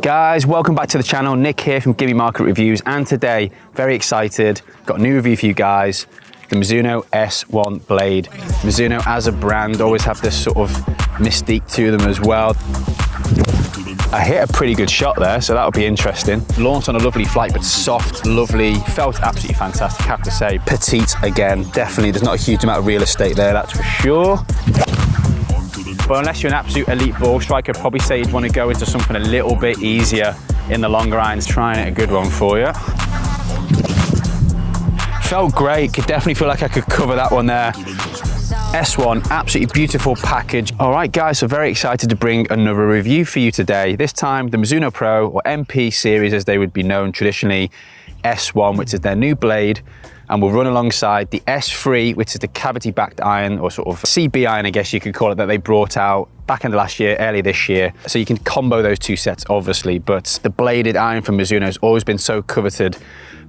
Guys, welcome back to the channel. Nick here from Gimme Market Reviews, and today, very excited, got a new review for you guys, the Mizuno S1 blade. Mizuno as a brand always have this sort of mystique to them as well. I hit a pretty good shot there, so that'll be interesting. Launched on a lovely flight, but soft, lovely, felt absolutely fantastic, I have to say. Petite again, definitely, there's not a huge amount of real estate there, that's for sure. But unless you're an absolute elite ball striker, I'd probably say you'd want to go into something a little bit easier in the longer irons, trying it a good one for you. Felt great, could definitely feel like I could cover that one there. S1, absolutely beautiful package. All right guys, so very excited to bring another review for you today. This time the Mizuno Pro, or MP series as they would be known traditionally, S1, which is their new blade, and will run alongside the S3, which is the cavity-backed iron, or sort of CB iron, I guess you could call it, that they brought out back in the last year, early this year. So you can combo those two sets, obviously, but the bladed iron from Mizuno has always been so coveted.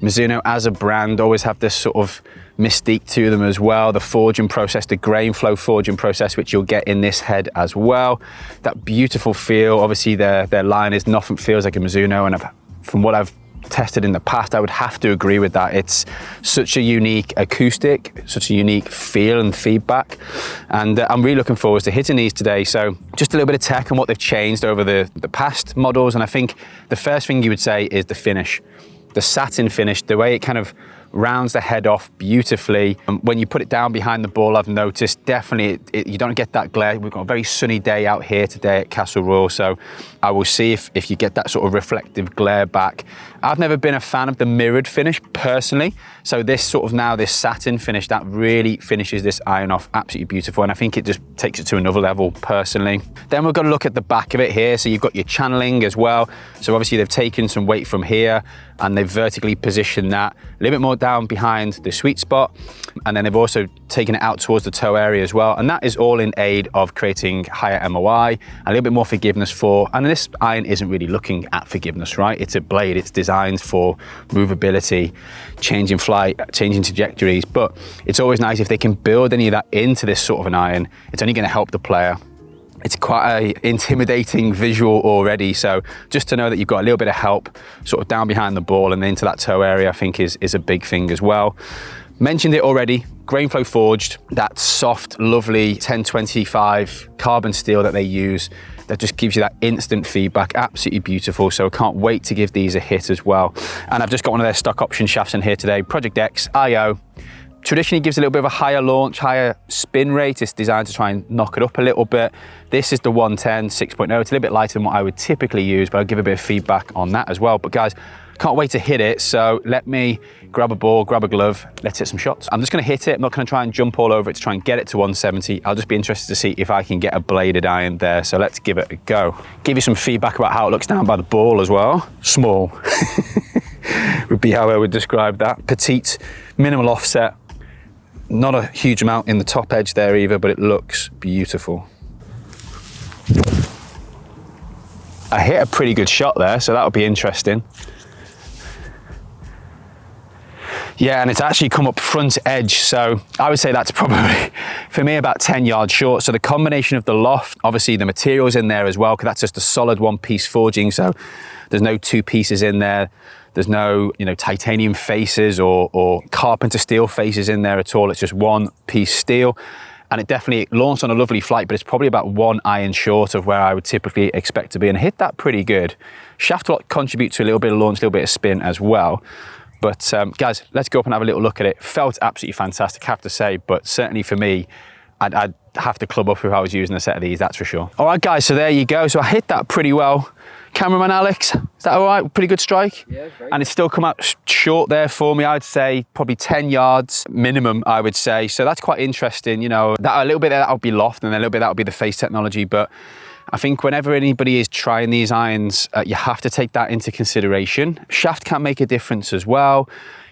Mizuno as a brand always have this sort of mystique to them as well. The forging process, the grain flow forging process, which you'll get in this head as well. That beautiful feel, obviously their line is nothing feels like a Mizuno, and from what I've tested in the past, I would have to agree with that. It's such a unique acoustic, such a unique feel and feedback, and I'm really looking forward to hitting these today. So just a little bit of tech and what they've changed over the past models, and I think the first thing you would say is the finish. The satin finish, the way it kind of rounds the head off beautifully. When you put it down behind the ball, I've noticed definitely you don't get that glare. We've got a very sunny day out here today at Castle Royal, so I will see if you get that sort of reflective glare back. I've never been a fan of the mirrored finish personally, so this satin finish, that really finishes this iron off absolutely beautiful, and I think it just takes it to another level personally. Then we've got to look at the back of it here, so you've got your channeling as well. So obviously they've taken some weight from here and they've vertically positioned that a little bit more down behind the sweet spot, and then they've also taken it out towards the toe area as well, and that is all in aid of creating higher MOI, a little bit more forgiveness for, and this iron isn't really looking at forgiveness, right? It's a blade, it's designed for movability, changing flight, changing trajectories, but it's always nice if they can build any of that into this sort of an iron. It's only going to help the player. It's quite an intimidating visual already, so just to know that you've got a little bit of help sort of down behind the ball and into that toe area, I think is a big thing as well. Mentioned it already, grain flow forged, that soft, lovely 1025 carbon steel that they use, that just gives you that instant feedback, absolutely beautiful. So I can't wait to give these a hit as well. And I've just got one of their stock option shafts in here today, Project X IO. Traditionally gives a little bit of a higher launch, higher spin rate. It's designed to try and knock it up a little bit. This is the 110 6.0. It's a little bit lighter than what I would typically use, but I'll give a bit of feedback on that as well. But guys, can't wait to hit it. So let me grab a ball, grab a glove, let's hit some shots. I'm just gonna hit it. I'm not gonna try and jump all over it to try and get it to 170. I'll just be interested to see if I can get a bladed iron there. So let's give it a go. Give you some feedback about how it looks down by the ball as well. Small would be how I would describe that. Petite, minimal offset. Not a huge amount in the top edge there either, but it looks beautiful. I hit a pretty good shot there, so that'll be interesting. Yeah, and it's actually come up front edge, so I would say that's probably, for me, about 10 yards short. So the combination of the loft, obviously the materials in there as well, because that's just a solid one-piece forging, so there's no two pieces in there. There's no, titanium faces or carpenter steel faces in there at all. It's just one piece steel. And it definitely launched on a lovely flight, but it's probably about one iron short of where I would typically expect to be, and hit that pretty good. Shaft will contribute to a little bit of launch, a little bit of spin as well. But guys, let's go up and have a little look at it. Felt absolutely fantastic, I have to say, but certainly for me, I'd have to club up if I was using a set of these, that's for sure. All right guys, so there you go. So I hit that pretty well. Cameraman Alex, is that all right? Pretty good strike? Yeah, great. And it's still come out short there for me. I'd say probably 10 yards minimum, I would say. So that's quite interesting. That a little bit there, that'll be loft, and a little bit that'll be the face technology. But I think whenever anybody is trying these irons, you have to take that into consideration. Shaft can make a difference as well.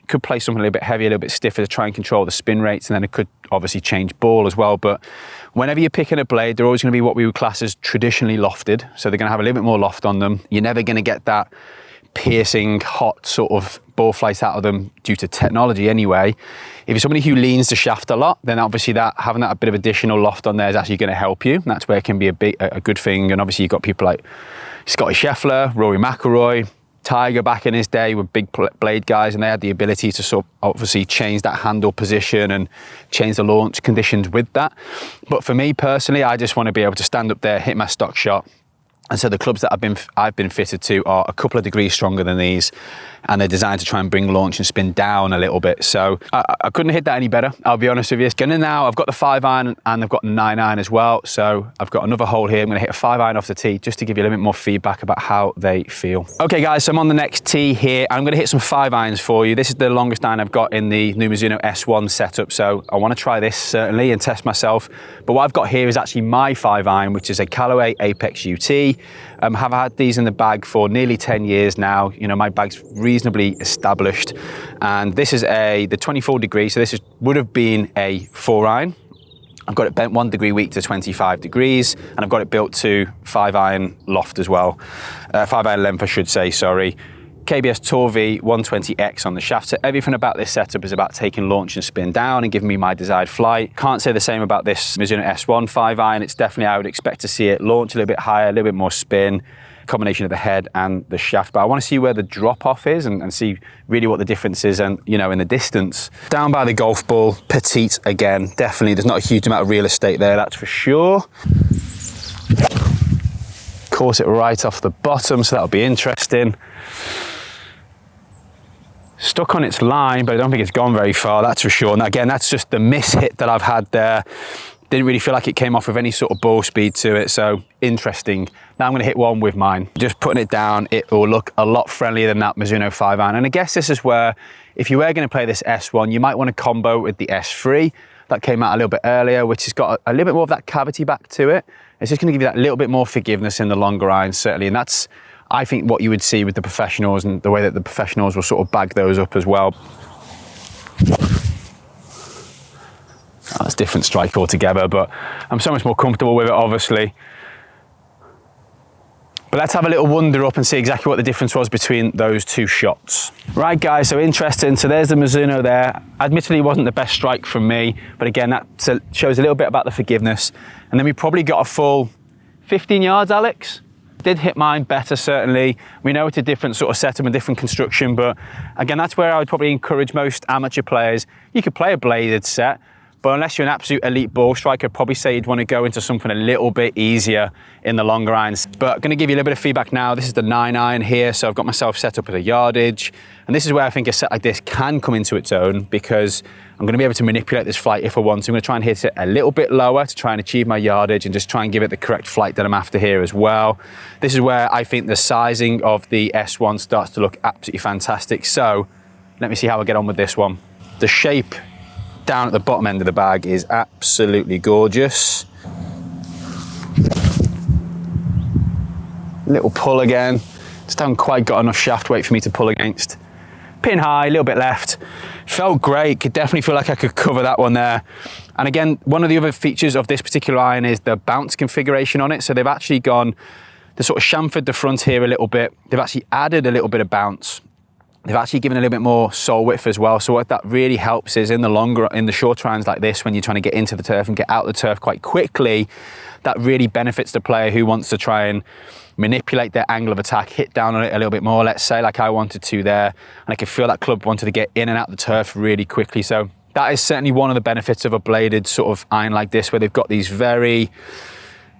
Could play something a little bit heavier, a little bit stiffer to try and control the spin rates, and then it could obviously change ball as well. But whenever you're picking a blade, they're always going to be what we would class as traditionally lofted. So they're going to have a little bit more loft on them. You're never going to get that piercing, hot sort of ball flight out of them due to technology anyway. If you're somebody who leans the shaft a lot, then obviously having that bit of additional loft on there is actually going to help you. And that's where it can be a good thing. And obviously you've got people like Scotty Scheffler, Rory McIlroy, Tiger back in his day were big blade guys, and they had the ability to sort of obviously change that handle position and change the launch conditions with that. But for me personally, I just want to be able to stand up there, hit my stock shot. And so the clubs that I've been fitted to are a couple of degrees stronger than these, and they're designed to try and bring launch and spin down a little bit. So I couldn't hit that any better, I'll be honest with you. Gonna now, I've got the 5-iron and I've got the 9-iron as well. So I've got another hole here. I'm gonna hit a 5-iron off the tee just to give you a little bit more feedback about how they feel. Okay guys, so I'm on the next tee here. I'm gonna hit some 5-irons for you. This is the longest iron I've got in the new Mizuno S1 setup. So I wanna try this certainly and test myself. But what I've got here is actually my 5-iron, which is a Callaway Apex UT. Have had these in the bag for nearly 10 years now. You know, my bag's reasonably established. And this is the 24 degrees, so this would have been a 4-iron. I've got it bent 1 degree weak to 25 degrees, and I've got it built to 5-iron loft as well. 5-iron length, I should say, sorry. KBS Tour V 120X on the shaft. So everything about this setup is about taking launch and spin down and giving me my desired flight. Can't say the same about this Mizuno S1 5-iron. It's definitely, I would expect to see it launch a little bit higher, a little bit more spin, combination of the head and the shaft. But I want to see where the drop off is and see really what the difference is, and you know, in the distance. Down by the golf ball, petite again, definitely. There's not a huge amount of real estate there, that's for sure. Course it right off the bottom, so that'll be interesting. Stuck on its line, but I don't think it's gone very far, that's for sure. And again, that's just the miss hit that I've had there. Didn't really feel like it came off with any sort of ball speed to it, so interesting. Now I'm gonna hit one with mine. Just putting it down, it will look a lot friendlier than that Mizuno 5-iron. And I guess this is where, if you were gonna play this S1, you might wanna combo with the S3. That came out a little bit earlier, which has got a little bit more of that cavity back to it. It's just gonna give you that little bit more forgiveness in the longer irons, certainly. And that's, I think, what you would see with the professionals, and the way that the professionals will sort of bag those up as well. That's a different strike altogether, but I'm so much more comfortable with it, obviously. But let's have a little wander up and see exactly what the difference was between those two shots. Right guys, so interesting. So there's the Mizuno there. Admittedly, it wasn't the best strike from me, but again, that shows a little bit about the forgiveness. And then we probably got a full 15 yards, Alex. Did hit mine better, certainly. We know it's a different sort of setup and different construction, but again, that's where I would probably encourage most amateur players. You could play a bladed set, but unless you're an absolute elite ball striker, I'd probably say you'd want to go into something a little bit easier in the longer irons. But I'm going to give you a little bit of feedback now. This is the 9-iron here, so I've got myself set up at a yardage. And this is where I think a set like this can come into its own, because I'm going to be able to manipulate this flight if I want to. I'm going to try and hit it a little bit lower to try and achieve my yardage and just try and give it the correct flight that I'm after here as well. This is where I think the sizing of the S1 starts to look absolutely fantastic. So let me see how I get on with this one. The shape down at the bottom end of the bag is absolutely gorgeous. Little pull again. Just haven't quite got enough shaft weight for me to pull against. Pin high, a little bit left. Felt great, could definitely feel like I could cover that one there. And again, one of the other features of this particular iron is the bounce configuration on it. So they've actually gone, they sort of chamfered the front here a little bit. They've actually added a little bit of bounce. They've actually given a little bit more sole width as well. So what that really helps is in the short irons like this, when you're trying to get into the turf and get out the turf quite quickly, that really benefits the player who wants to try and manipulate their angle of attack, hit down on it a little bit more, let's say, like I wanted to there. And I could feel that club wanted to get in and out the turf really quickly. So that is certainly one of the benefits of a bladed sort of iron like this, where they've got these very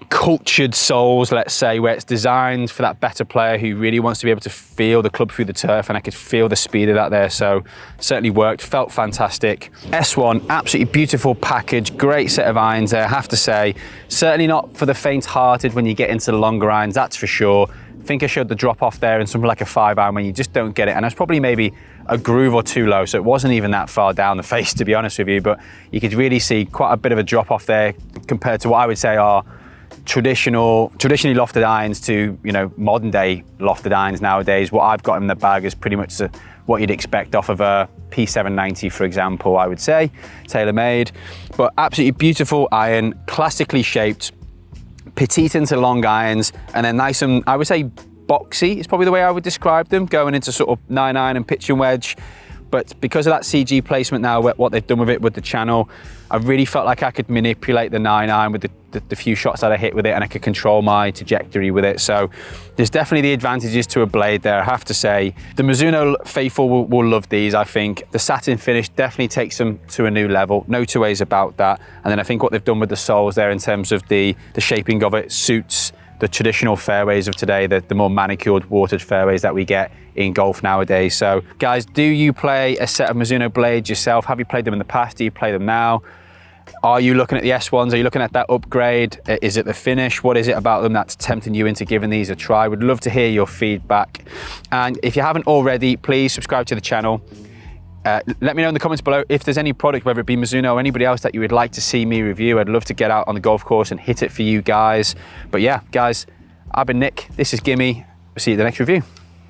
cultured soles, let's say, where it's designed for that better player who really wants to be able to feel the club through the turf, and I could feel the speed of that there. So certainly worked, felt fantastic. S1, absolutely beautiful package, great set of irons there, I have to say. Certainly not for the faint-hearted when you get into the longer irons, that's for sure. I think I showed the drop off there in something like a 5-iron when you just don't get it, and it's probably maybe a groove or two low, so it wasn't even that far down the face, to be honest with you, but you could really see quite a bit of a drop off there compared to what I would say are traditionally lofted irons to, you know, modern day lofted irons nowadays. What I've got in the bag is pretty much what you'd expect off of a P790, for example, I would say, tailor-made. But absolutely beautiful iron, classically shaped, petite into long irons, and then nice and, I would say, boxy is probably the way I would describe them, going into sort of 9-iron and pitching wedge. But because of that CG placement now, what they've done with it with the channel, I really felt like I could manipulate the 9-iron with the few shots that I hit with it, and I could control my trajectory with it. So there's definitely the advantages to a blade there, I have to say. The Mizuno faithful will love these, I think. The satin finish definitely takes them to a new level, no two ways about that. And then I think what they've done with the soles there in terms of the shaping of it suits the traditional fairways of today, the more manicured, watered fairways that we get in golf nowadays. So guys, do you play a set of Mizuno blades yourself? Have you played them in the past? Do you play them now? Are you looking at the S1s? Are you looking at that upgrade? Is it the finish? What is it about them that's tempting you into giving these a try? Would love to hear your feedback. And if you haven't already, please subscribe to the channel. Let me know in the comments below if there's any product, whether it be Mizuno or anybody else, that you would like to see me review. I'd love to get out on the golf course and hit it for you guys. But yeah, guys, I've been Nick. This is Gimme. We'll see you at the next review.